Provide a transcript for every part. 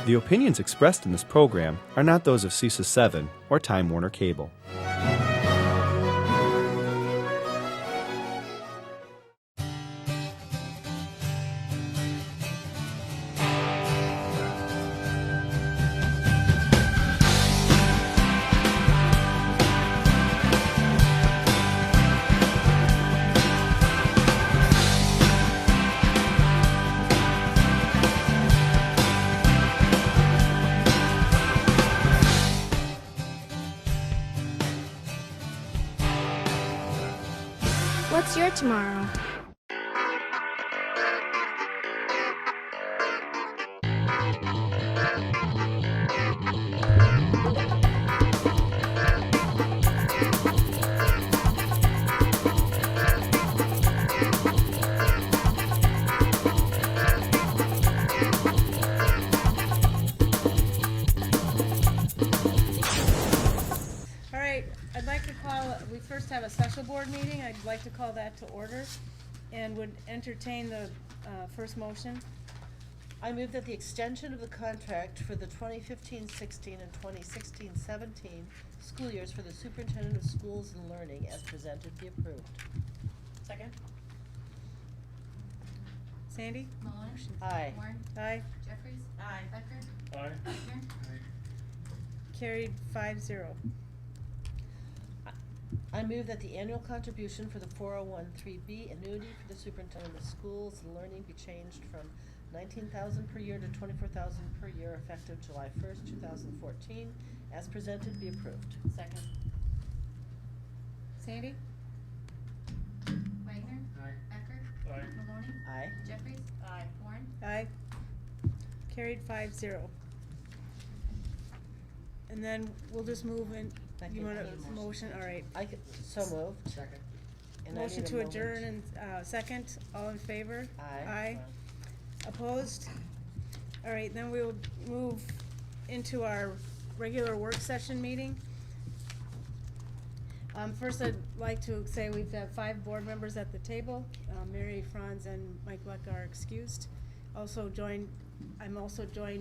The opinions expressed in this program are not those of CISA 7 or Time Warner Cable. What's your tomorrow? All right, I'd like to call, we first have a special board meeting. I'd like to call that to order and would entertain the first motion. I move that the extension of the contract for the 2015-16 and 2016-17 school years for the superintendent of schools and learning as presented be approved. Second. Sandy? Malone? Aye. Warren? Aye. Jeffries? Aye. Becker? Aye. Wagner? Carried 5-0. I move that the annual contribution for the 401(3)B annuity for the superintendent of schools and learning be changed from $19,000 per year to $24,000 per year effective July 1st, 2014, as presented be approved. Second. Sandy? Wagner? Aye. Becker? Aye. Maloney? Aye. Jeffries? Aye. Warren? Aye. Carried 5-0. And then we'll just move in, I you think want I a need a motion, all right. So moved. Second. And I Motion need a to moment. adjourn and, second, all in favor? Aye. Aye. Opposed? All right, then we'll move into our regular work session meeting. First, I'd like to say we've had 5 board members at the table. Mary Franz and Mike Leck are excused. I'm also joined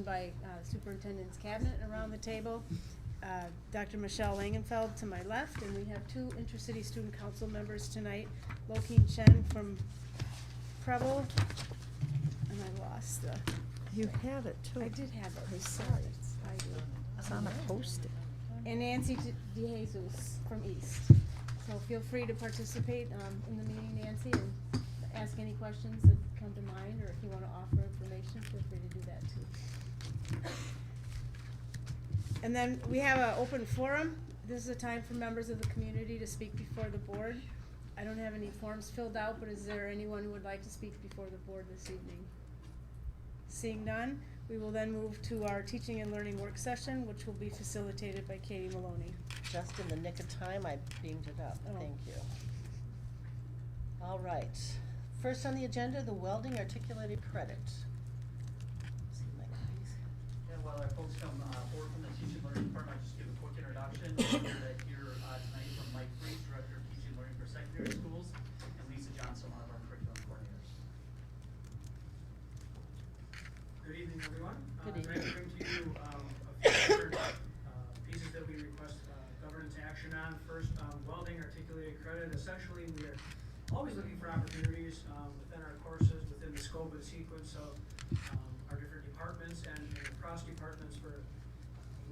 by Superintendent's Cabinet around the table. Dr. Michelle Langenfeld to my left, and we have 2 Intercity Student Council members tonight, Lokeen Chen from Preble, and I lost the, You have it too. I did have it. I saw Sorry. it. I do. It's on a post-it. And Nancy DeJesus from East. So feel free to participate in the meeting, Nancy, and ask any questions that come to mind, or if you want to offer information, feel free to do that too. And then we have an open forum. This is a time for members of the community to speak before the board. I don't have any forms filled out, but is there anyone who would like to speak before the board this evening? Seeing none, we will then move to our teaching and learning work session, which will be facilitated by Katie Maloney. Just in the nick of time, I beamed it up. Oh. Thank you. All right. First on the agenda, the welding articulated credit. See my keys. Yeah, while our folks come forward from the teaching and learning department, I'll just give a quick introduction. We're here tonight from Mike Freese, Director of Teaching and Learning for Secondary Schools, and Lisa Johnson, one of our curriculum coordinators. Good evening, everyone. Good I'm going to evening. bring to you a few different pieces that we request governance action on. First, welding articulated credit. Essentially, we are always looking for opportunities within our courses, within the scope and sequence of our different departments and across departments where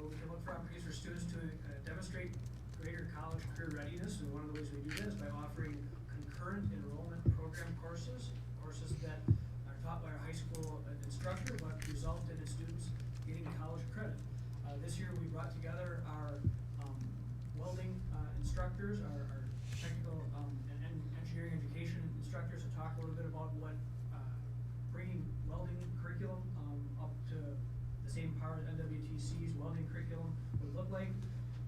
we can look for opportunities for students to demonstrate greater college career readiness. And one of the ways we do that is by offering concurrent enrollment program courses that are taught by our high school instructor, but result in the students getting college credit. This year we brought together our welding instructors, our technical and engineering education instructors to talk a little bit about what bringing welding curriculum up to the same power that NWTC's welding curriculum would look like.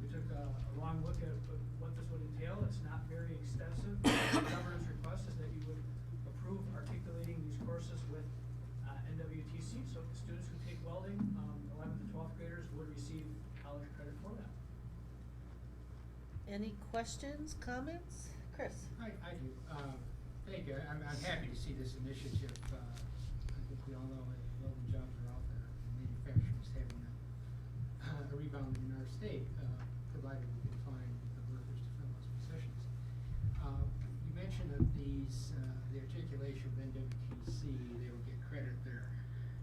We took a long look at what this would entail. It's not very extensive. The governance request is that you would approve articulating these courses with NWTC, so the students who take welding, 11th and 12th graders would receive college credit for that. Any questions, comments? Chris? I do. Thank you. I'm happy to see this initiative. I think we all know that welding jobs are out there. Manufacturers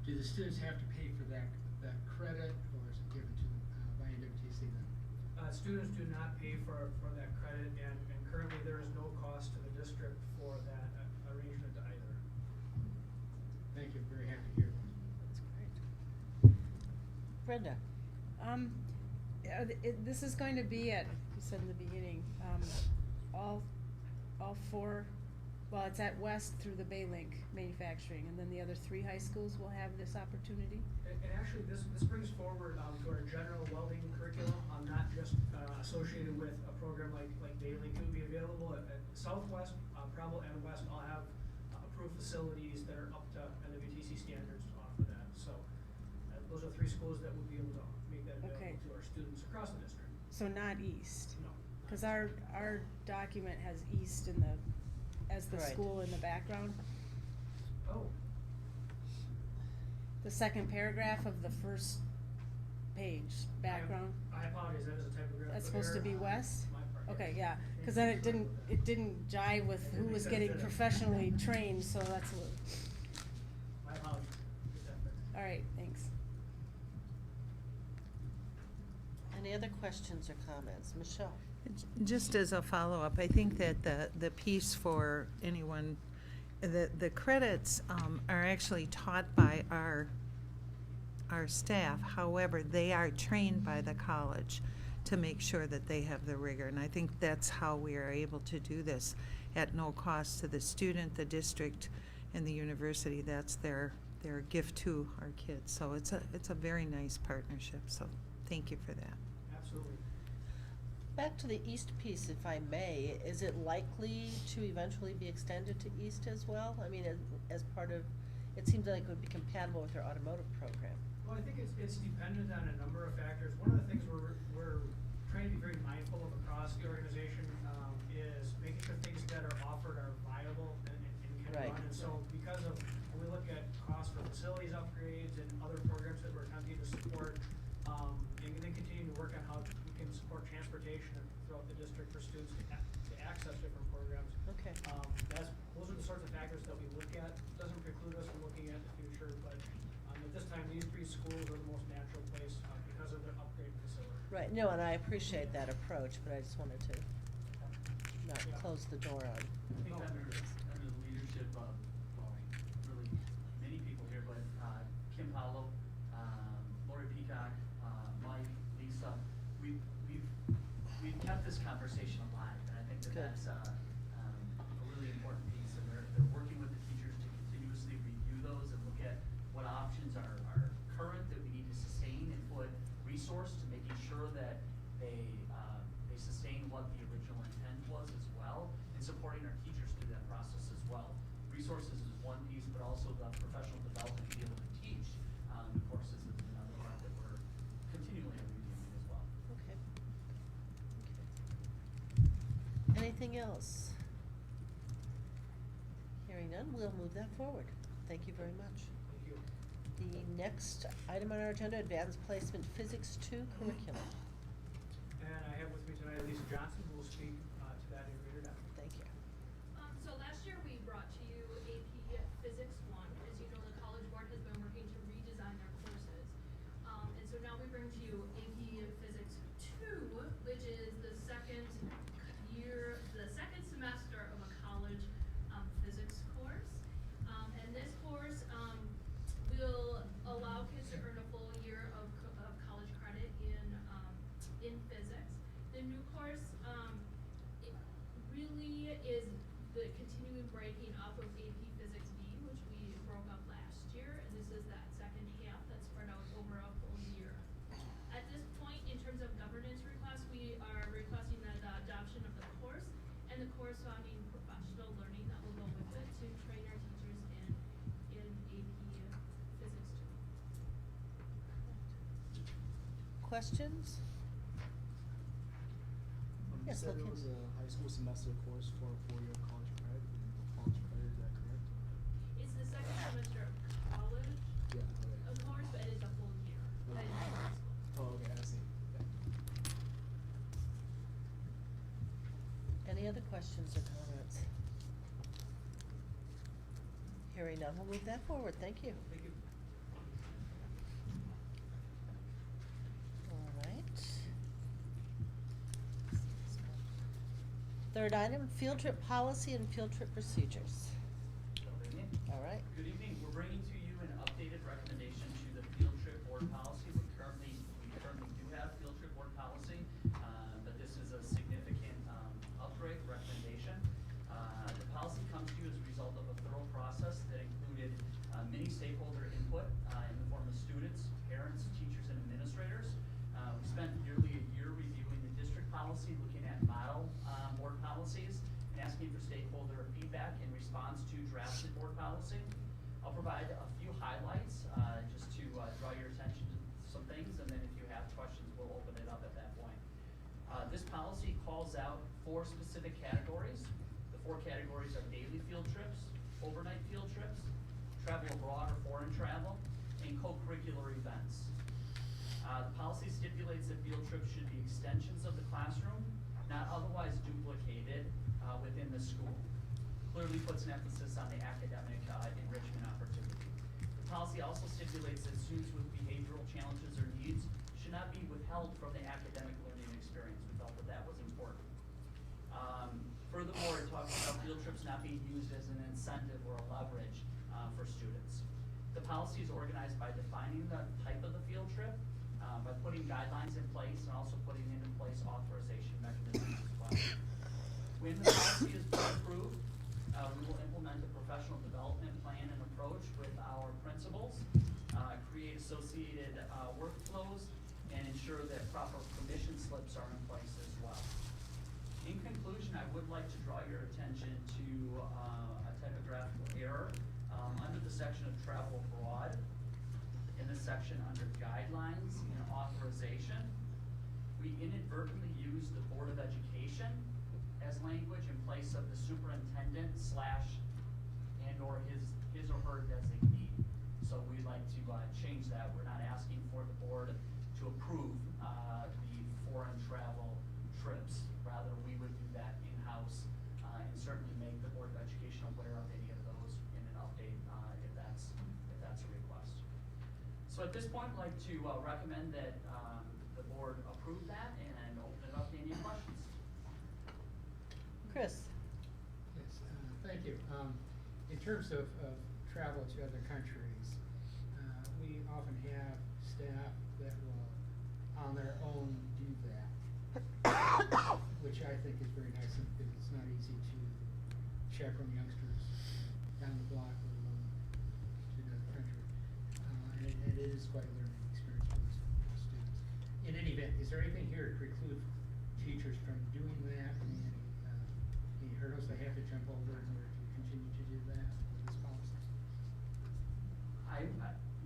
do the students have to pay for that credit, or is it given to them by NWTC then? Students do not pay for that credit, and currently there is no cost to the district for that arrangement either. Thank you, very happy to hear that. That's great. Brenda? This is going to be at, you said in the beginning, all four, well, it's at West through the Baylink Manufacturing, and then the other 3 high schools will have this opportunity? And actually, this brings forward to our general welding curriculum, not just associated with a program like Baylink. It would be available at Southwest, Preble, and West all have approved facilities that are up to NWTC standards to offer that. So those are 3 schools that would be able to make that available Okay. to our students across the district. So not East? No. Because our document has East as the Right. school in the background. Oh, The second paragraph of the first page, background. I apologize, that is a typographical That's supposed to be error. West? My part, Okay, yes. yeah, because then it didn't jive with who was getting professionally trained, so that's a little, My apologies. Get that fixed. all right, thanks. Any other questions or comments? Michelle? Just as a follow-up, I think that the piece for anyone, the credits are actually taught by our staff. However, they are trained by the college to make sure that they have the rigor. And I think that's how we are able to do this at no cost to the student, the district, and the university. That's their gift to our kids. So it's a very nice partnership. So thank you for that. Absolutely. Back to the East piece, if I may, is it likely to eventually be extended to East as well? I mean, as part of, it seems like it would be compatible with their automotive program. Well, I think it's dependent on a number of factors. One of the things we're trying to be very mindful of across the organization is making sure things that are offered are viable and can Right. run. And so because of, when we look at costs for facilities upgrades and other programs that we're attempting to support, and then continue to work on how we can support transportation throughout the district for students to access different programs. Okay. Those are the sorts of factors that we look at. Doesn't preclude us from looking at the future, but at this time, these 3 schools are the most natural place because of their upgrade facility. Right, no, and I appreciate that approach, but I just wanted to not Yeah. close the door on. I think under the leadership of, well, really many people here, but Kim Powell, Lori Peacock, Mike, Lisa, we've kept this conversation alive, and I think that Good. that's a really important piece, and they're working with the teachers to continuously review those and look at what options are current that we need to sustain and put resource to making sure that they sustain what the original intent was as well, and supporting our teachers through that process as well. Resources is one piece, but also the professional development to be able to teach the courses is another part that we're continually reviewing as well. Okay. Anything else? Hearing none, we'll move that forward. Thank you very much. Thank you. The next item on our agenda, Advanced Placement Physics 2 curriculum. And I have with me tonight Lisa Johnson, who will speak to that in greater depth. Thank you. So last year we brought to you AP Physics 1. As you know, the College Board has been working to redesign their courses. And so now we bring to you AP Physics 2, which is the second semester of a college physics course. And this course will allow kids to earn a full year of college credit in physics. The new course it really is the continuing breaking up of AP Physics B, which we broke up last year, and this is that second half that's spread out over a full year. At this point, in terms of governance requests, we are requesting the adoption of the course and the corresponding professional learning that will go with it to train our teachers in AP Physics 2. Questions? You Yes, said it Lakeith. was a high school semester course for a 4-year college credit, is that correct? It's the second semester of college, Yeah, okay. of course, but it is a full year. That is high school. Oh, okay, I see. Yeah. Any other questions or comments? Hearing none, we'll move that forward. Thank you. Thank you. Third item, field trip policy and field trip procedures. Good evening. All right. Good evening. We're bringing to you an updated recommendation to the field trip board policy. We currently do have field trip board policy, but this is a significant upgrade recommendation. The policy comes to you as a result of a thorough process that included many stakeholder input in the form of students, parents, teachers, and administrators. We spent nearly a year reviewing the district policy, looking at model board policies, and asking for stakeholder feedback in response to drafted board policy. I'll provide a few highlights just to draw your attention to some things, and then if you have questions, we'll open it up at that point. This policy calls out 4 specific categories. The 4 categories are daily field trips, overnight field trips, travel abroad or foreign travel, and co-curricular events. The policy stipulates that field trips should be extensions of the classroom, not otherwise duplicated within the school. Clearly puts an emphasis on the academic enrichment opportunity. The policy also stipulates that students with behavioral challenges or needs should not be withheld from the academic learning experience. We felt that that was important. Furthermore, it talks about field trips not being used as an incentive or a leverage for students. The policy is organized by defining the type of the field trip, by putting guidelines in place, and also putting into place authorization mechanisms as well. When the policy is approved, we will implement a professional development plan and approach with our principals, create associated workflows, and ensure that proper permission slips are in place as well. In conclusion, I would like to draw your attention to a typographical error under the section of travel abroad. In the section under guidelines and authorization, we inadvertently used the Board of Education as language in place of the superintendent / and or his or her designee. So we'd like to change that. We're not asking for the board to approve the foreign travel trips. Rather, we would do that in-house and certainly make the Board of Education aware of any of those in an update if that's a request. So at this point, I'd like to recommend that the board approve that and open it up to any questions. Chris? Yes, thank you. In terms of travel to other countries, we often have staff that will, on their own, do that, which I think is very nice because it's not easy to chaperone youngsters down the block, let alone to another country. And it is quite a learning experience for those students. In any event, is there anything here to preclude teachers from doing that? Any hurdles they have to jump over in order to continue to do that with this policy?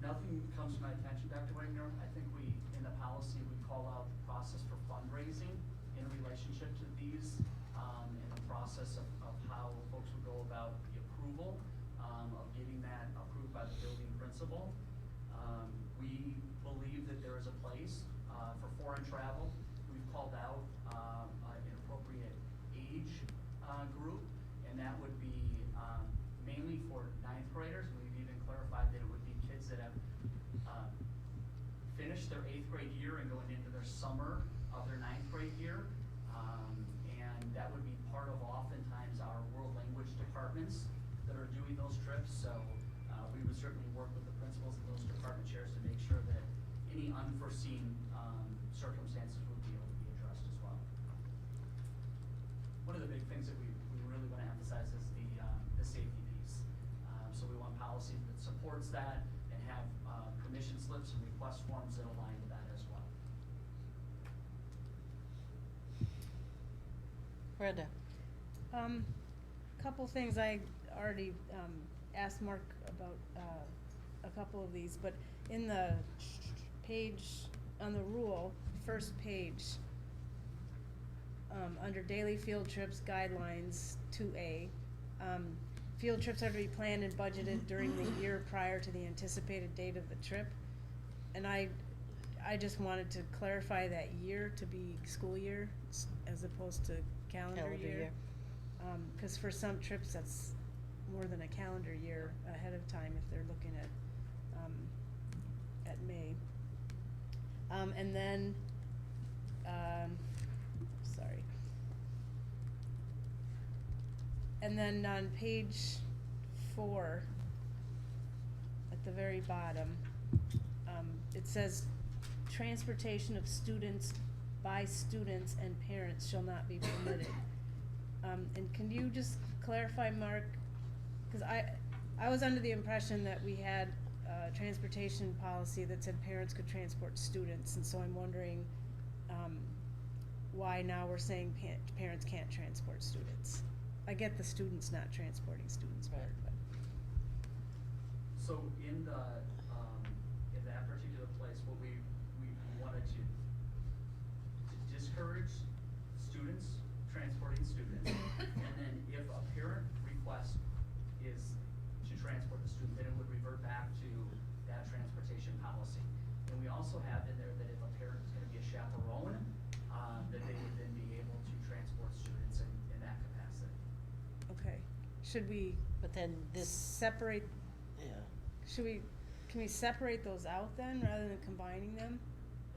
Nothing comes to my attention, Dr. Wagner. I think in the policy, we call out the process for fundraising in relationship to these, and the process of how folks would go about the approval, of getting that approved by the building principal. We believe that there is a place for foreign travel. We've called out an appropriate age group, and that would be mainly for 9th graders. We've even clarified that it would be kids that have finished their 8th grade year and going into their summer of their 9th grade year. And that would be part of oftentimes our world language departments that are doing those trips. So we would certainly work with the principals and those department chairs to make sure that any unforeseen circumstances would be able to be addressed as well. One of the big things that we really want to emphasize is the safety piece. So we want policy that supports that and have permission slips and request forms that align with that as well. Brenda? Couple things I already asked Mark about a couple of these, but in the page on the rule, first page, under daily field trips guidelines 2A, field trips are to be planned and budgeted during the year prior to the anticipated date of the trip. And I just wanted to clarify that year to be school year as opposed to calendar year. Because for some trips, that's more than a calendar year ahead of time if they're looking at May. And then, sorry. And then on page 4, at the very bottom, it says, transportation of students by students and parents shall not be permitted. And can you just clarify, Mark, cause I was under the impression that we had a transportation policy that said parents could transport students, and so I'm wondering, why now we're saying parents can't transport students. I get the students not transporting students part, but. So in that particular place, what we wanted to discourage students transporting students, and then if a parent request is to transport the student, then it would revert back to that transportation policy. And we also have in there that if a parent is gonna be a chaperone, that they would then be able to transport students in that capacity. Okay, should we But then this, separate, yeah, can we separate those out then, rather than combining them?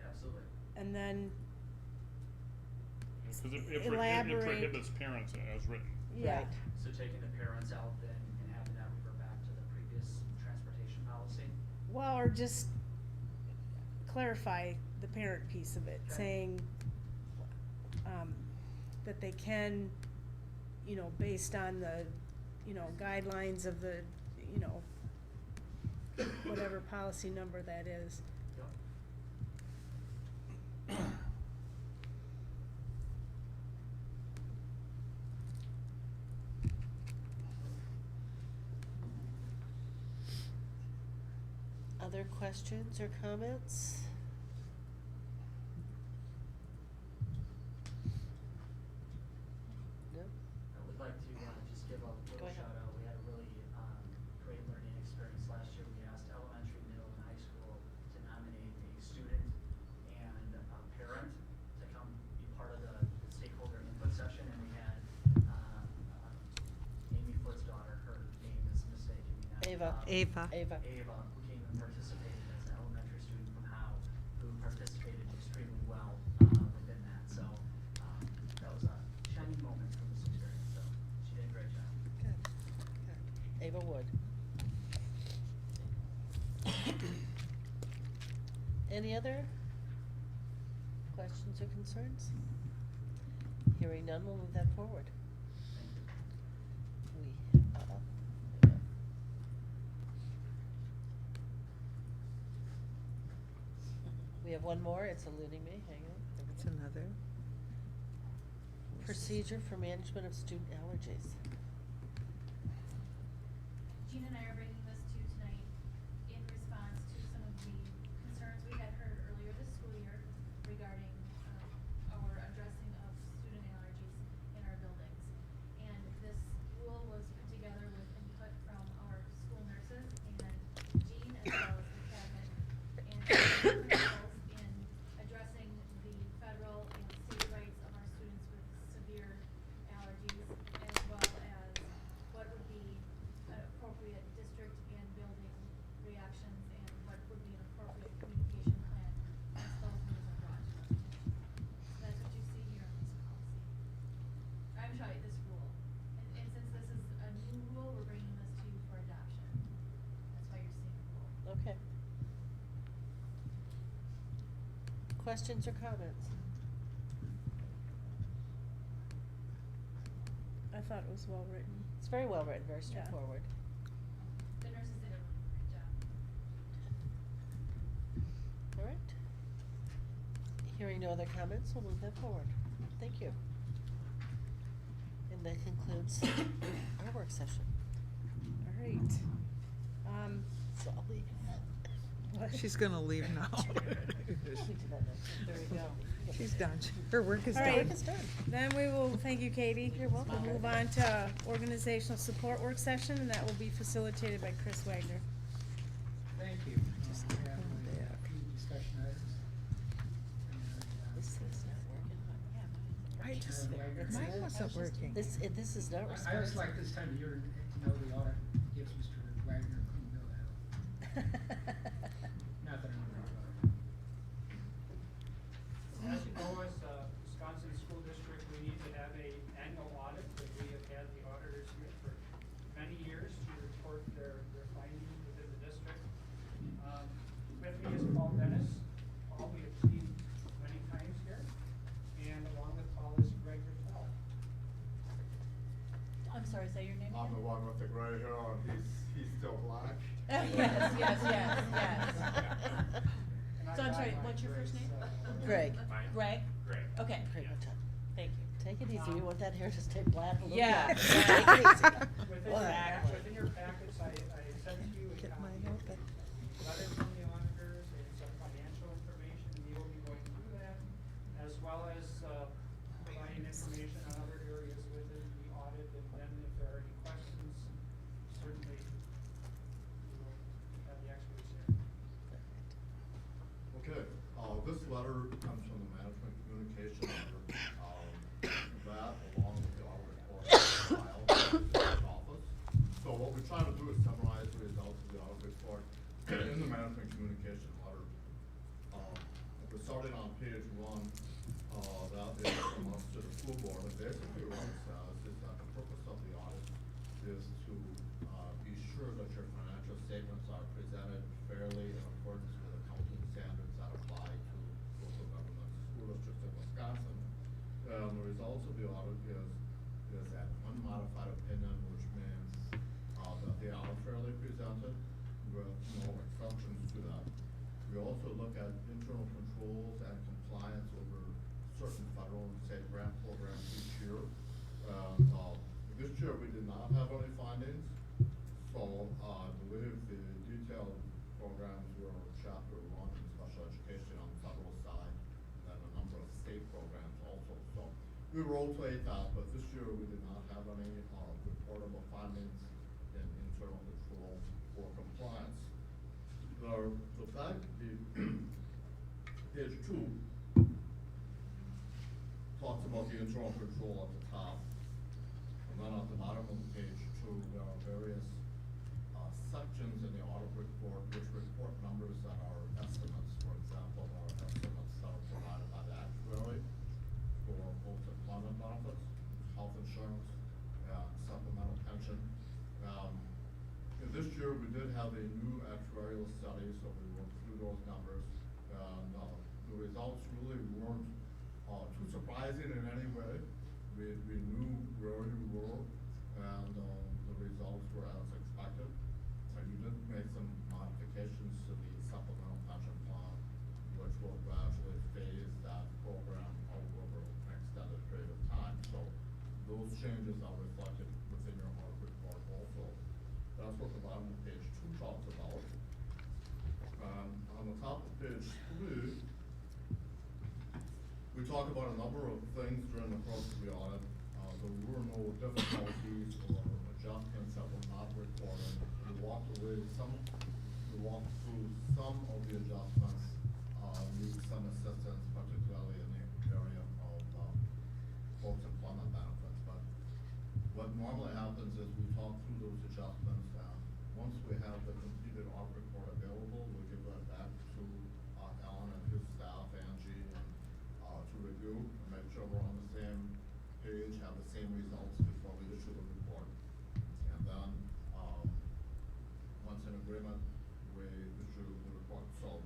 Absolutely. And then, Because it Elaborate. prohibits parents as written. yeah, Right. So taking the parents out then and having that revert back to the previous transportation policy? well, or just clarify the parent piece of it, Okay. saying, that they can, based on the, guidelines of the, whatever policy number that is. Yep. other questions or comments? No? I would like to just give a Go little ahead. shout out. We had a really great learning experience last year. We asked elementary, middle, and high school to nominate a student and a parent to come be part of the stakeholder input session. And we had Amy Foot's daughter, her name is mistaken me now. Ava. Ava. Ava. Ava, who came and participated as an elementary student from Howe, who participated extremely well within that. So that was a shining moment from this experience. So she did a great job. Good, good. Ava Wood. Any other questions or concerns? Hearing none, we'll move that forward. We have one more, it's eluding me, hang on. It's another. Procedure for management of student allergies. Gina and I are bringing this to you tonight in response to some of the concerns we had heard earlier this school year regarding our addressing of student allergies in our buildings. And this rule was put together with input from our school nurses and Jean as well as the cabinet and principals in addressing the federal and state rights of our students with severe allergies, as well as what would be an appropriate district and building reactions and what would be an appropriate communication plan as those news are brought to our attention. So that's what you see here in this policy. I'm sorry, this rule. And since this is a new rule, we're bringing this to you for adoption. That's why you're seeing the rule. Okay. Questions or comments? I thought it was well written. It's very well written, very Yeah. straightforward. The nurses did a really great job. All right. Hearing no other comments, we'll move that forward. Thank you. And that concludes our work session. All right. So I'll leave. What? She's gonna leave now. We did that next. There we go. She's done. Her work is All done. right. Work is done. Then we will, thank you, Katie. You're welcome. We'll move on to organizational support work session, and that will be facilitated by Chris Wagner. Thank you. Just We have yeah. a few discussion items. This thing's not working. I just, It's mine not. wasn't working. This is not I responsive. just like this time of year to know the audit gives Mr. Wagner a clean bill of health. Not that I'm worried about it. As you know, as Wisconsin School District, we need to have a annual audit, but we have had the auditors here the gray hair, he's still black. Yes, yes, yes, yes. And So I'm sorry, I- what's your first name? Greg, Greg. Mine? Greg? Greg. Okay. Yeah. Thank you. Take it easy, Um, you want that hair to stay black a little Yeah. bit. Yeah. Take it easy. Within your packets, I sent you a Get copy mine of open. the letter from the auditors and some financial information, and we will be going through that, as well as, providing information on other areas within the audit, and then if there are any questions, certainly we will have the experts here. Okay, this letter comes from the management communication officer, that along with the audit report file in the office. So what we're trying to do is summarize the results of the audit report in the management communication letter. We're starting on page 1, that is from us to the school board, and basically what it says is that the purpose of the audit is to be sure that your financial statements are presented fairly in accordance with accounting standards that apply to local government school districts in Wisconsin. The results of the audit is an unmodified opinion, which means that they are fairly presented with no exceptions to that. We also look at internal controls and compliance over certain federal and state grant programs each year. This year we did not have any findings, so I believe the detailed programs were chapter 1 in special education on the federal side, and then a number of state programs also. So we rotate that, but this year we did not have any reportable findings in internal control or compliance. The fact, page 2 talks about the internal control at the top. And then at the bottom of page 2, there are various sections in the audit report which report numbers that are estimates. For example, there are estimates that are provided by the actuary for post-employment benefits, health insurance, and supplemental pension. This year we did have a new actuarial study, so we worked through those numbers, and the results really weren't too surprising in any way. We knew where we were, and the results were as expected. And you did make some modifications to the supplemental pension plan, which will gradually phase that program out over an extended period of time. So those changes are reflected within your audit report also. That's what the bottom of page 2 talks about. On the top of page 3, we talk about a number of things during the course of the audit. There were no difficulties or adjustments that were not reported. We walked through some of the adjustments, needed some assistance, particularly in the area of post-employment benefits. But what normally happens is we talk through those adjustments, and once we have the completed audit report available, we'll give that back to Alan and his staff, Angie, and to review and make sure we're on the same page, have the same results before we issue the report. And then, once in agreement, we issue the report. So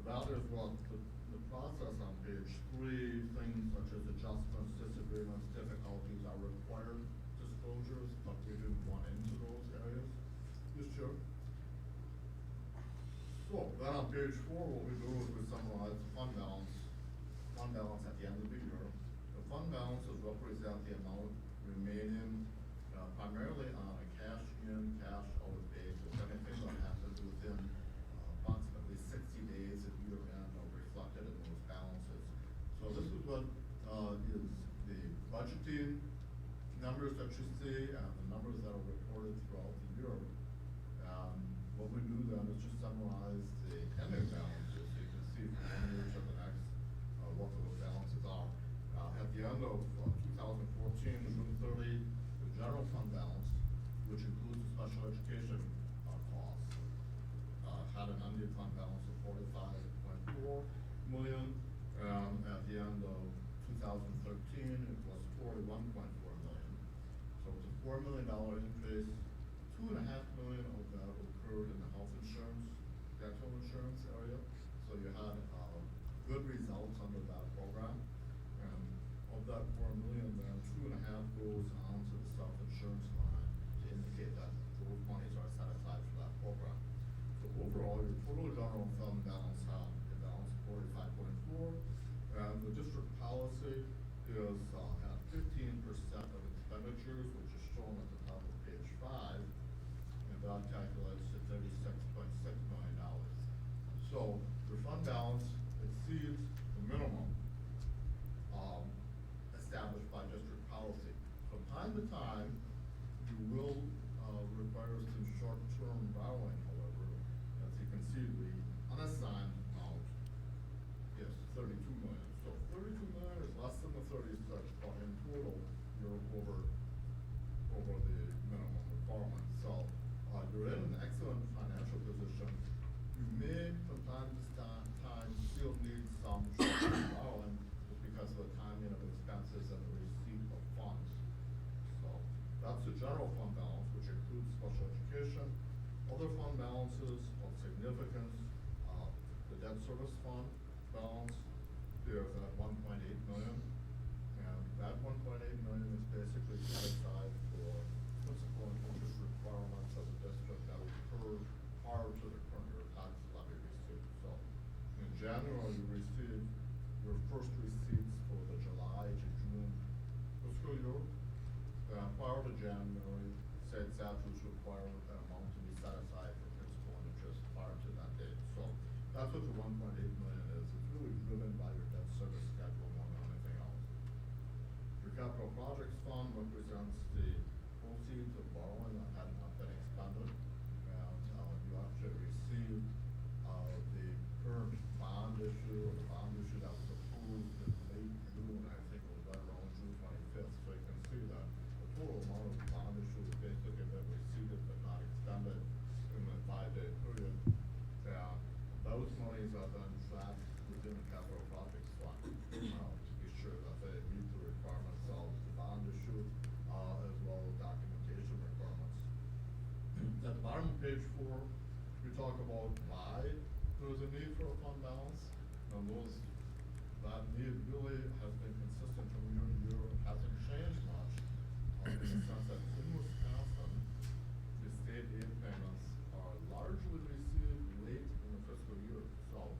that is what the process on page 3, things such as adjustments, disagreements, difficulties are required disclosures, but we didn't want into those areas this year. So then on page 4, what we do is we summarize the fund balance at the end of the year. The fund balances represent the amount remaining primarily on a cash in, cash out basis. Anything that happens within approximately 60 days of year end are reflected in those balances. So this is what is the budgeting numbers that you see and the numbers that are reported throughout the year. What we do then is just summarize the ending balances, so you can see from one year to the next what those balances are. At the end of 2014, June 30, the general fund balance, which includes the special education costs, had an ending fund balance of $45.4 million. At the end of 2013, it was $41.4 million. So it's a $4 million increase. $2.5 million of that occurred in the health insurance, dental insurance area. So you had good results under that program. And of that $4 million, then $2.5 goes on to the self-insurance line to indicate that overall, your total general fund balance, a balance of 45.4, and the district policy is at 15% of expenditures, which is shown at the top of page 5, and that calculates to $36.6 million. So your fund balance exceeds the minimum established by district policy. From time to time, you will require some short-term borrowing, however. As you can see, the unassigned amount is 32 million. So 32 million is less than the 36, but in total, you're over the minimum requirement. So you're in an excellent financial position. You may, from time to time, still need some short-term borrowing just because of the timing of expenses and the receipt of funds. So that's the general fund balance, which includes special education. Other fund balances of significance, the debt service fund balance is at 1.8 million. And that 1.8 million is basically set aside for principal and interest requirements of the district that occur prior to the current year tax levy receipt. So in January, you received your first receipts for the July to June fiscal year. Prior to January, state statutes require an amount to be set aside for principal and interest prior to that date. So that's what the 1.8 million is. It's really driven by your debt service schedule more than anything else. Your capital projects fund represents the proceeds of borrowing that had not been expended. And you actually receive the current bond issue, or the bond issue that was approved in late June, I think it was right around June 25th. So you can see that the total amount of bond issue is basically been received but not expended in the 5-day period. And those monies are then tracked within the capital projects fund to be sure that they meet the requirements of the bond issue as well as documentation requirements. At the bottom of page 4, we talk about why there is a need for a fund balance. And that need really has been consistent from year to year. It hasn't changed much in the sense that in Wisconsin, the state aid payments are largely received late in the fiscal year. So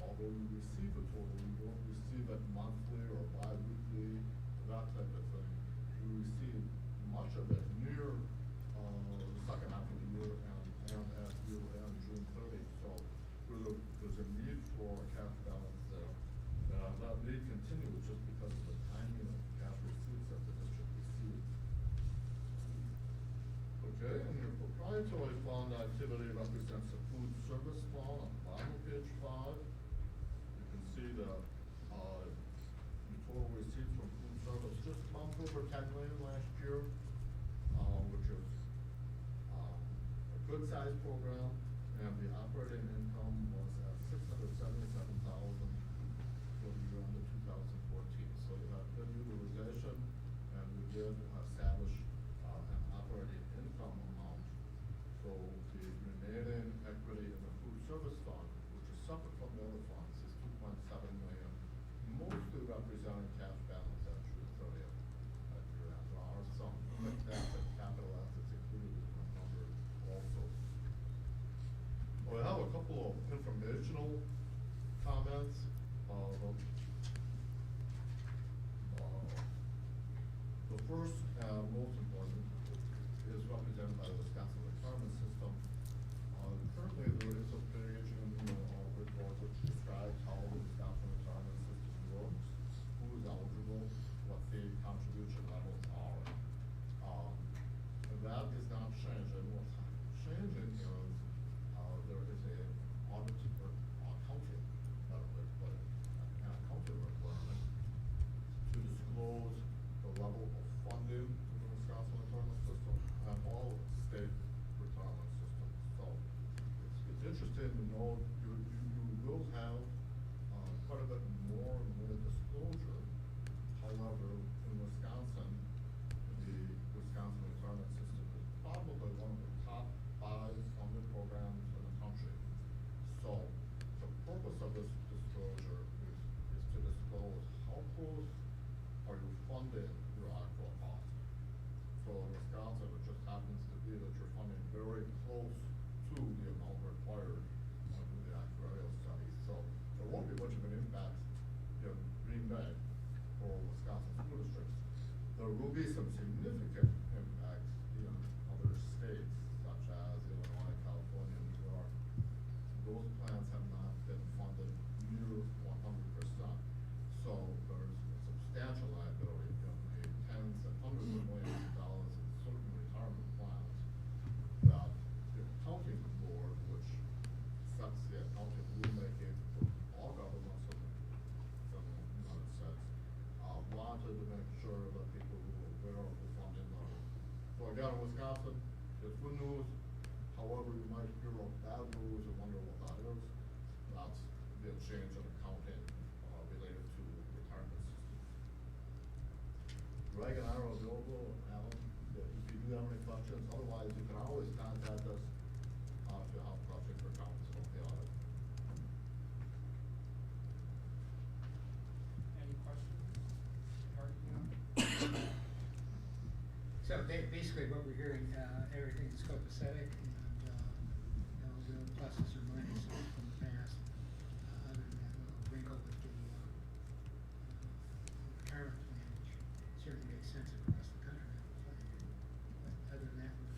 although you receive a total, you don't receive it monthly or bi-weekly, that type of thing. You receive much of it near the second half of the year and at year end, June 30. So there's a need for a cash balance there. That need continues just because of the timing of cash receipts that the district receives. Okay, and your proprietary fund activity represents the food service fund on the bottom of page 5. You can see the total receipts from food service just bumped over 10 million last year, which is a good sized program, and the operating income was at $677,000 for the year under 2014. So you have good utilization, and we did establish an operating income amount. So the remaining equity in the food service fund, which is separate from the other funds, is 2.7 million, mostly representing cash balance at June 30th. There are some basically what we're hearing, everything's copacetic and, no real pluses or minuses from the past, other than that little wrinkle with the retirement plan, which certainly makes sense across the country. But other than that, we're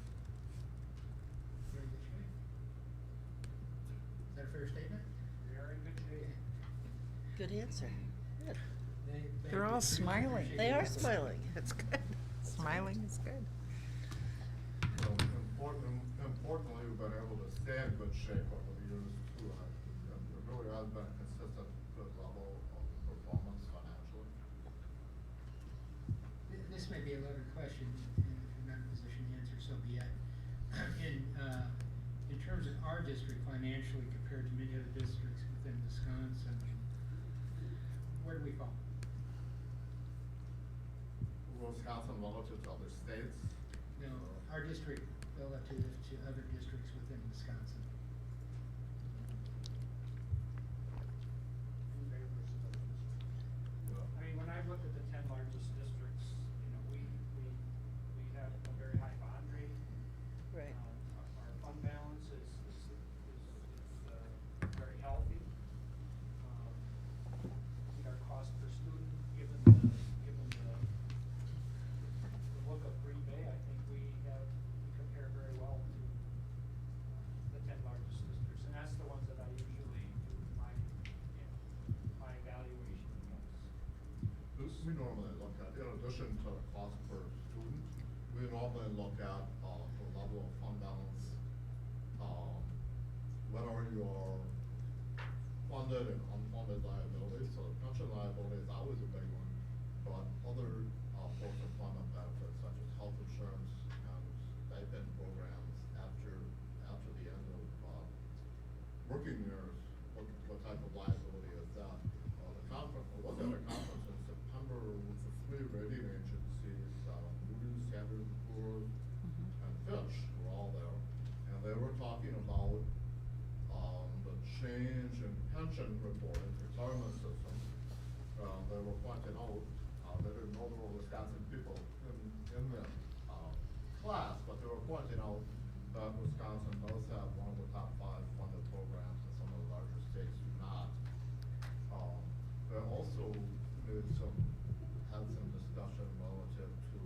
very good shape. Is that a fair statement? Very good shape. Good answer. Good. They're all smiling. They are smiling. That's good. Smiling is good. So importantly, we've been able to stay in good shape over the years too. And there really has been a consistent good level of performance financially. This may be a loaded question, and if you're not in a position to answer, so be it. In terms of our district financially compared to many other districts within Wisconsin, where do we fall? Wisconsin relative to other states. No, our district relative to other districts within Wisconsin. I mean, when I look at the 10 largest districts, you know, we have a very high bond rate. Right. Our fund balance is very healthy. I think our cost per student, given the look of Green Bay, I think we compare very well to the 10 largest districts, and that's the ones that I usually do my evaluation against. We normally look at, in addition to the cost per student, we normally look at the level of fund balance, whether you're funded and unfunded liabilities. So pension liability is always a big one, but other post-employment benefits such as health insurance and stipend programs after the end of working years, what type of liability is that? The conference, I was at a conference in September with the 3 rating agencies, Moody's, Standard & Poor's, and Fitch were all there, and they were talking about the change in pension reporting, retirement systems. They were pointing out, they didn't know there were Wisconsin people in the class, but they were pointing out that Wisconsin does have one of the top 5 funded programs, and some of the larger states do not. They also had some discussion relative to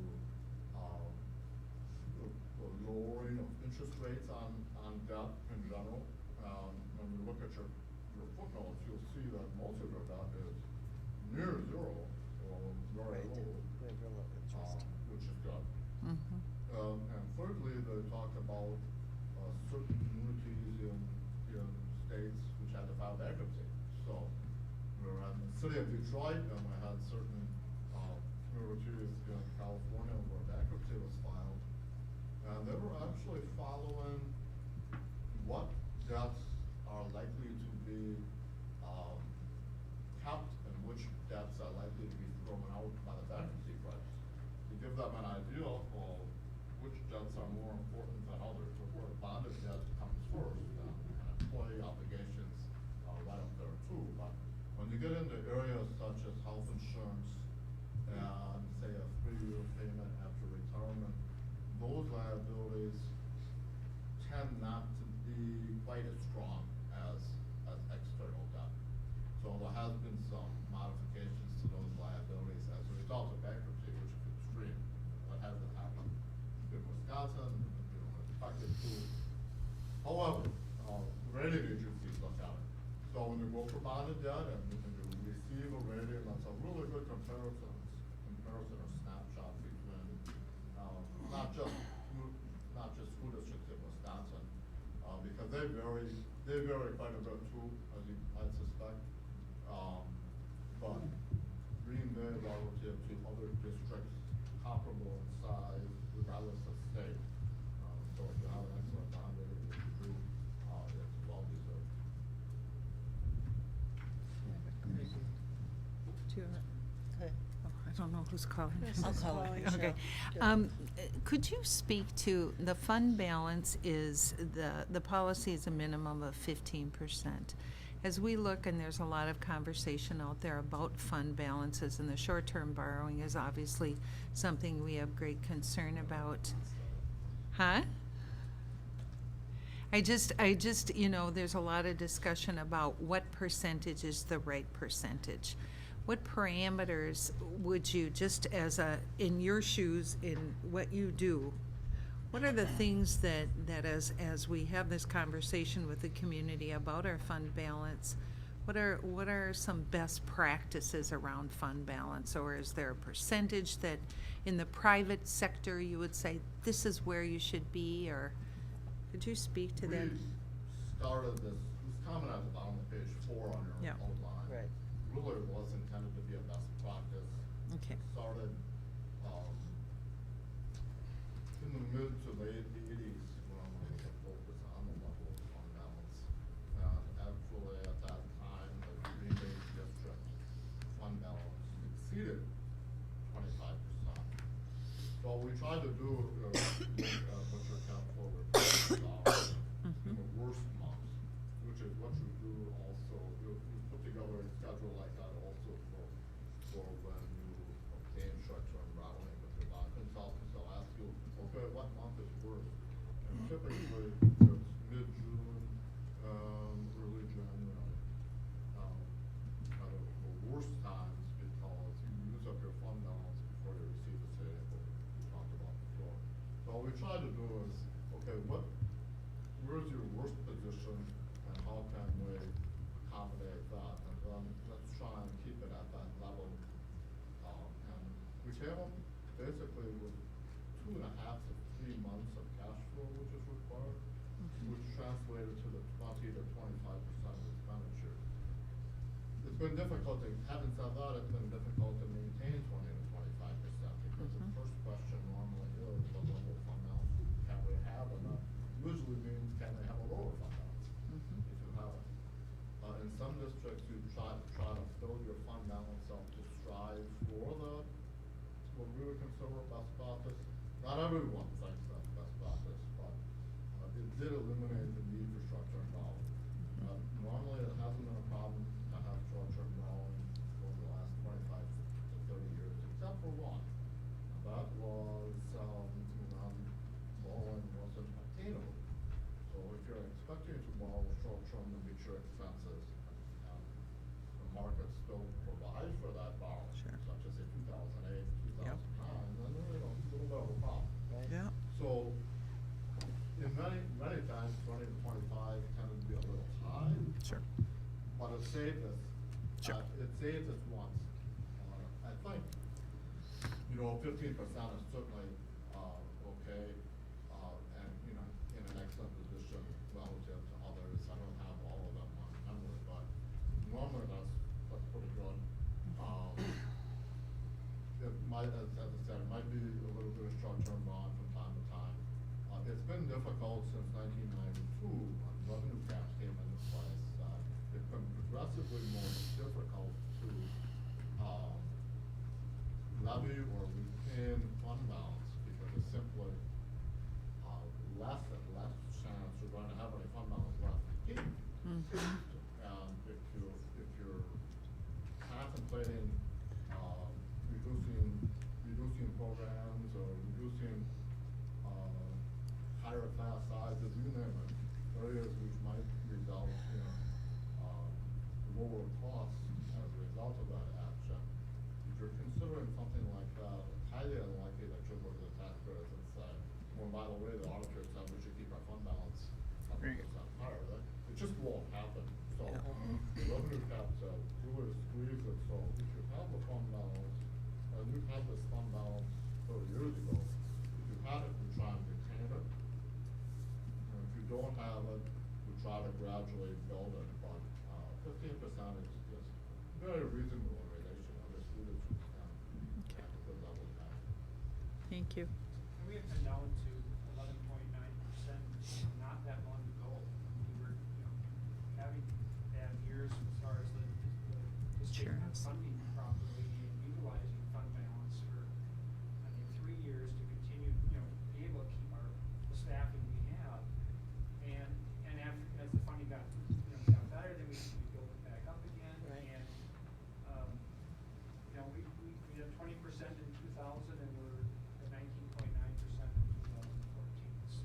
the lowering of interest rates on debt in general. When you look at your footnotes, you'll see that most of your debt is near zero or very Right. low, We have real low interest. which is good. Mm-hmm. And thirdly, they talked about certain communities in states which had to file bankruptcy. So we were in the city of Detroit, and we had certain communities in California where bankruptcy was filed. And they were actually following what debts are likely to be kept and which debts are likely to be thrown out by the bankruptcy crisis. To give them an idea of which debts are more important than others. Of course, bonded debt comes first, and employee obligations are right up there too. But when you get into areas such as health insurance and say a 3-year payment after retirement, those liabilities tend not to be quite as strong as external debt. So there has been some modifications to those liabilities as a result of bankruptcy, which is extreme. That hasn't happened in Wisconsin, we don't expect it to. However, rating agencies look at it. So when you go for bonded debt and you receive a rating, that's a really good comparison or snapshot between not just school districts in Wisconsin, because they vary quite a bit too, as you might suspect. But Green Bay relative to other districts comparable in size, regardless of state. So if you have an excellent bond rating, it's well deserved. Okay. I don't know who's calling. I'll call her. Okay. Michelle. Could you speak to, the fund balance is, the policy is a minimum of 15%. As we look, and there's a lot of conversation out there about fund balances, and the short-term borrowing is obviously something we have great concern about. Huh? I just, there's a lot of discussion about what percentage is the right percentage. What parameters would you, just as in your shoes, in what you do, what are the things that as we have this conversation with the community about our fund balance, what are some best practices around fund balance? Or is there a percentage that in the private sector you would say this is where you should be? Or could you speak to that? We started this comment at the bottom of page 4 on your Yeah. outline. Right. Really was intended to be a best practice. Okay. Started in the mid to late 80s when we had focused on the level of fund balance. Actually, at that time, the Green Bay district fund balance exceeded 25%. So we tried to do what your capital requires in the worst months, which is what you do also. You put together a schedule like that also for when you obtain short-term borrowing with your bond consultants. They'll ask you, okay, what month is worse? And typically it's mid-June, early January. Kind of the worst times because you use up your fund balance before you receive the state aid we talked about before. So what we try to do is, okay, where's your worst position and how can we accommodate that? And then let's try and keep it at that level. And we came up basically with 2.5 to 3 months of cash flow, which is required, which translated to the 20 to 25% of expenditure. It's been difficult having said that, it's been difficult to maintain 20 to 25% because the first question normally is what level of fund balance can we have, and that usually means can they have a lower fund balance if you have it. In some districts you try to build your fund balance up to strive for the what we would consider best practice. Not everyone thinks that's best practice, but it did eliminate the need for short-term borrowing. Normally it hasn't been a problem to have short-term borrowing over the last 25 to 30 years, except for one. That was borrowing wasn't obtainable. So if you're expecting to borrow short-term to meet your expenses, and the market still provides for that borrowing, Sure. such as in 2008, 2009, then a little bit of a problem. Yeah. So, in many times, 20 to 25 tended to be a little high. Sure. But it saved us. Sure. It saved us once. I think, 15% is certainly okay, and in an excellent position relative to others. I don't have all of them on memory, but normally that's pretty good. It might, as I said, it might be a little bit of short-term bond from time to time. It's been difficult since 1992 when revenue caps came into place. It's been progressively more difficult to levy or retain fund balance because it's simply less and less chance you're going to have any fund balance left to keep. And if you're contemplating reducing programs or reducing higher class sizes, you name it, areas which might result in lower costs as a result of that action. If you're considering something like that, it's highly unlikely that you'll go to the taxpayers and say, well, by the way, the auditor said we should keep our fund balance 100% higher. It just won't happen. So the revenue caps really squeeze it. So if you have a fund balance, and you had this fund balance 30 years ago, if you had it, we try and retain it. And if you don't have it, we try to gradually build it. But 15% is very reasonable in relation to other students who can have a good level of that. Thank you. And we have been down to 11.9%, not that long ago. We were, having bad years as far as the state not funding properly and utilizing fund balance for, 3 years to continue, be able to keep the staffing we have. And as the funding got better, then we built it back up again. Right. And, we had 20% in 2000 and we're at 19.9% in 2014.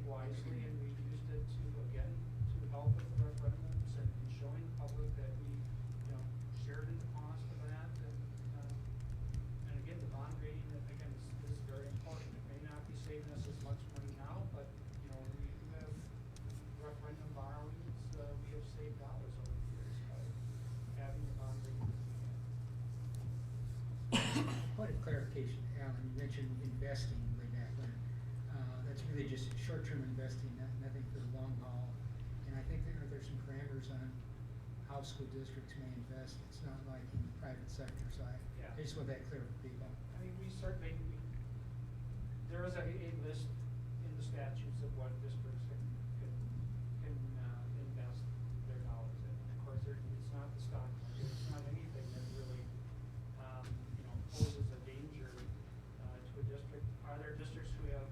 wisely, and we used it to, again, to help with the referendums and showing the public that we, shared in the cost of that, and again, the bond rating, again, is very important. It may not be saving us as much money now, but, we have referendum borrowings, we have saved dollars over the years by having the bond rating. Point of clarification, Alan, you mentioned investing way back when. That's really just short-term investing, nothing for the long haul. And I think there's some parameters on how school districts may invest. It's not like in the private sector, so I just want that clear for people. I mean, we certainly, there is a list in the statutes of what districts can invest their dollars in. Of course, it's not the stock market, it's not anything that really, poses a danger to a district. Are there districts who have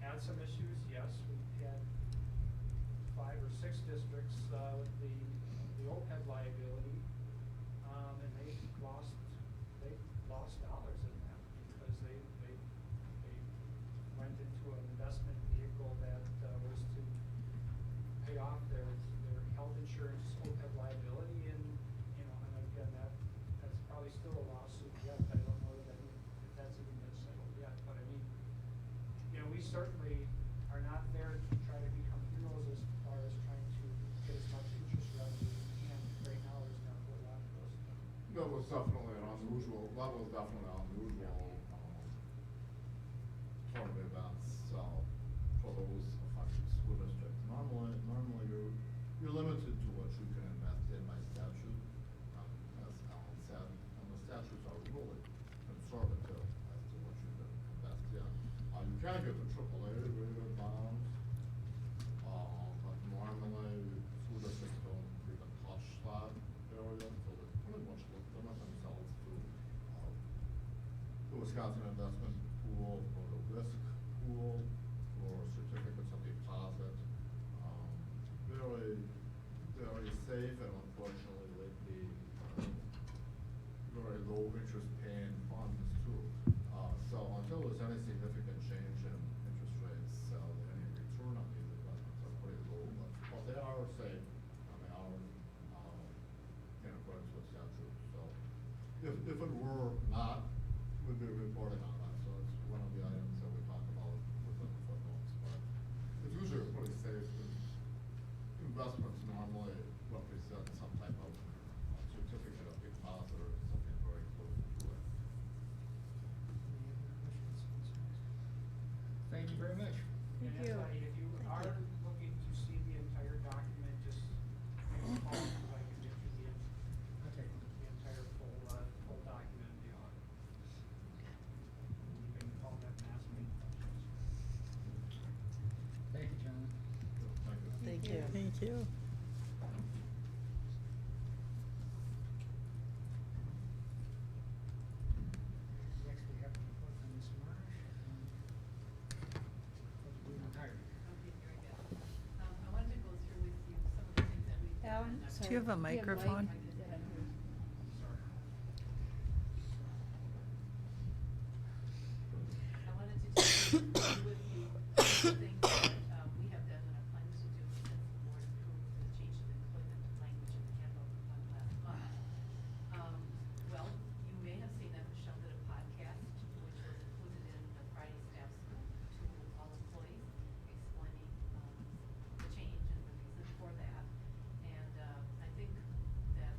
had some issues? Yes, we've had 5 or 6 districts with the OPEB liability, and they've lost dollars in that because they went into an investment vehicle that was to pay off their health insurance OPEB liability, and again, that's probably still a lawsuit yet. I don't know if that's even been settled yet, but I mean, we certainly are not there to try to become heroes as far as trying to get as much interest revenue as we can. Right now, there's not a whole lot of those. That was definitely an unusual, turn of events, for those affected school districts. Normally you're limited to what you can invest in by statute, as Alan said, and the statutes are really conservative as to what you can invest in. You can get the AAA rated bonds, but normally school districts don't even touch that area, so they pretty much limit themselves to the Wisconsin investment pool or the risk pool or certificates of deposit. Very, very safe, and unfortunately lately very low interest paying funds too. So until there's any significant change in interest rates, any return on these investments are pretty low, but they are safe, and they are in accordance with statute. So if it were not, we'd be reporting on that. So it's one of the items that we talk about within the footnotes. But it's usually pretty safe. Investments normally represent some type of certificate of deposit or something very close to it. Any other questions, concerns? Thank you very much. Thank And you. if you are looking to see the entire document, just give me a call, so I can get you Okay. the entire full document and the audit. You can call that and ask me questions. Thank you, gentlemen. Thank you. Thank you. Next, we have a report from Ms. Marsh. Retired. Okay, very good. I wanted to go through with you some of the things that we've done. Alan, in sorry. Do you have a microphone? I wanted to just review with you the things that we have done and are planning to do since the board approved the change of employment language in the handbook last month. Well, you may have seen that Michelle did a podcast, which was included in the Friday staff school to all employees, explaining the change and the reason for that. And I think that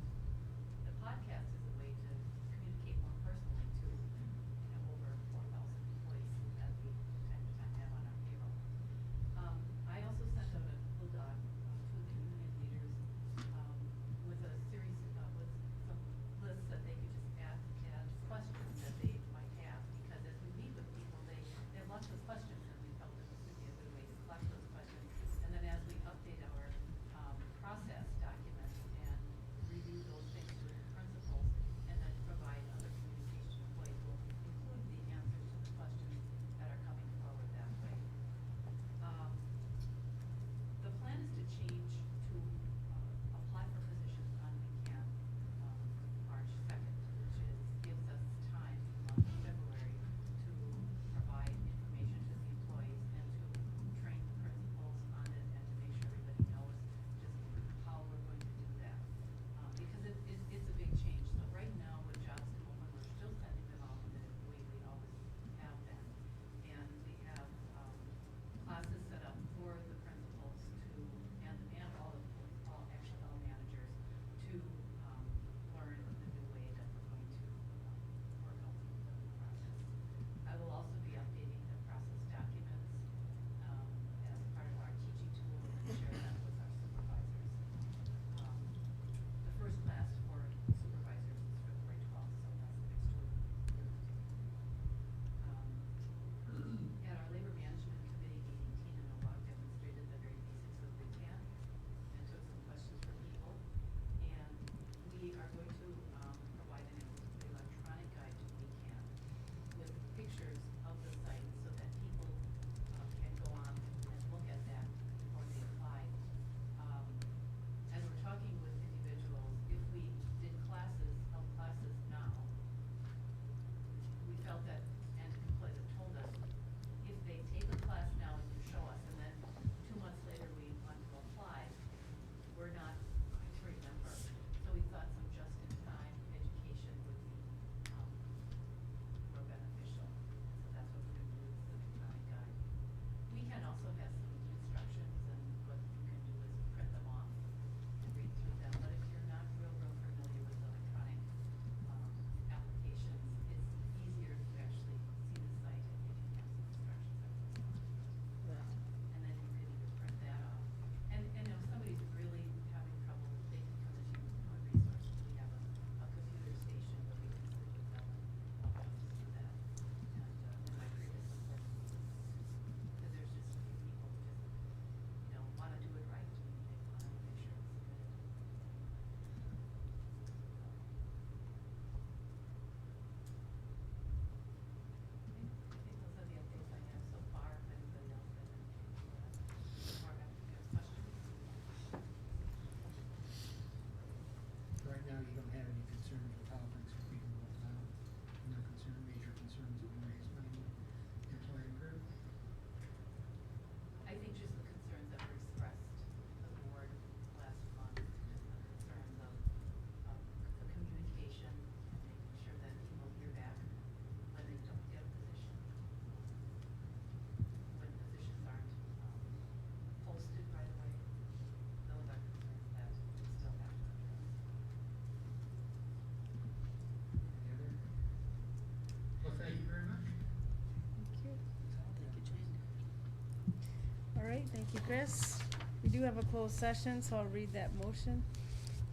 right, thank you, Chris. We do have a closed session, so I'll read that motion.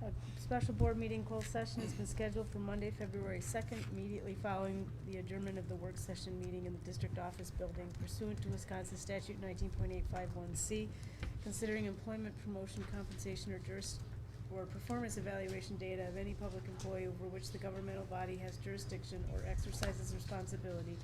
A special board meeting closed session has been scheduled for Monday, February 2nd, immediately following the adjournment of the work session meeting in the district office building pursuant to Wisconsin statute 19.851C, considering employment, promotion, compensation, or performance evaluation data of any public employee over which the governmental body has jurisdiction or exercises responsibility,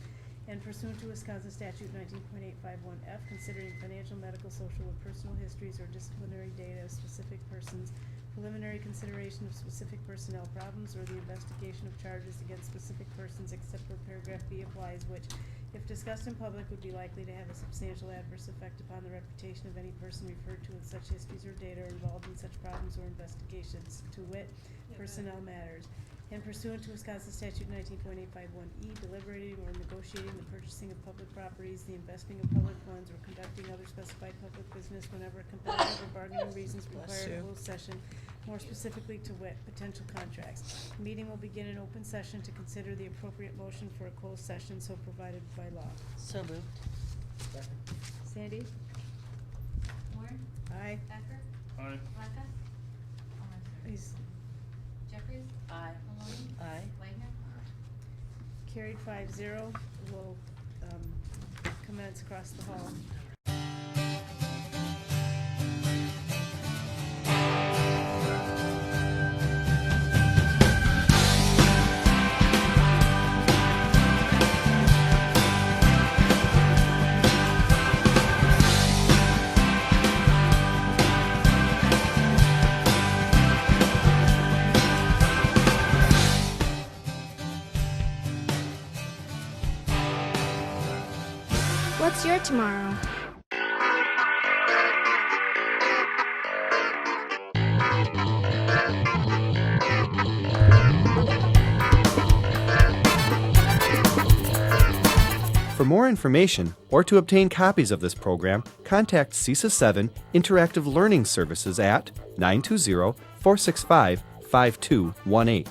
and pursuant to Wisconsin statute 19.851F, considering financial, medical, social, or personal histories or disciplinary data of specific persons, preliminary consideration of specific personnel problems, or the investigation of charges against specific persons, except where paragraph B applies, which, if discussed in public, would be likely to have a substantial adverse effect upon the reputation of any person referred to in such histories or data or involved in such problems or investigations, to wit, personnel matters. And pursuant to Wisconsin statute 19.851E, deliberating or negotiating the purchasing of public properties, the investing of public funds, or conducting other specified public business whenever competitive or bargaining reasons require a closed session, more specifically to wit, potential contracts. The meeting will begin in open session to consider the appropriate motion for a closed session so provided by law. So moved. Second. Sandy? Warren? Aye. Becker? Aye. Blackout? Oh, I'm sorry. Please. Jeffries? Aye. Maloney? Aye. Wagner? Carried 5-0. We'll commence across the hall. What's your tomorrow? For more information or to obtain copies of this program, contact CISA 7 Interactive Learning Services at 920-465-5218.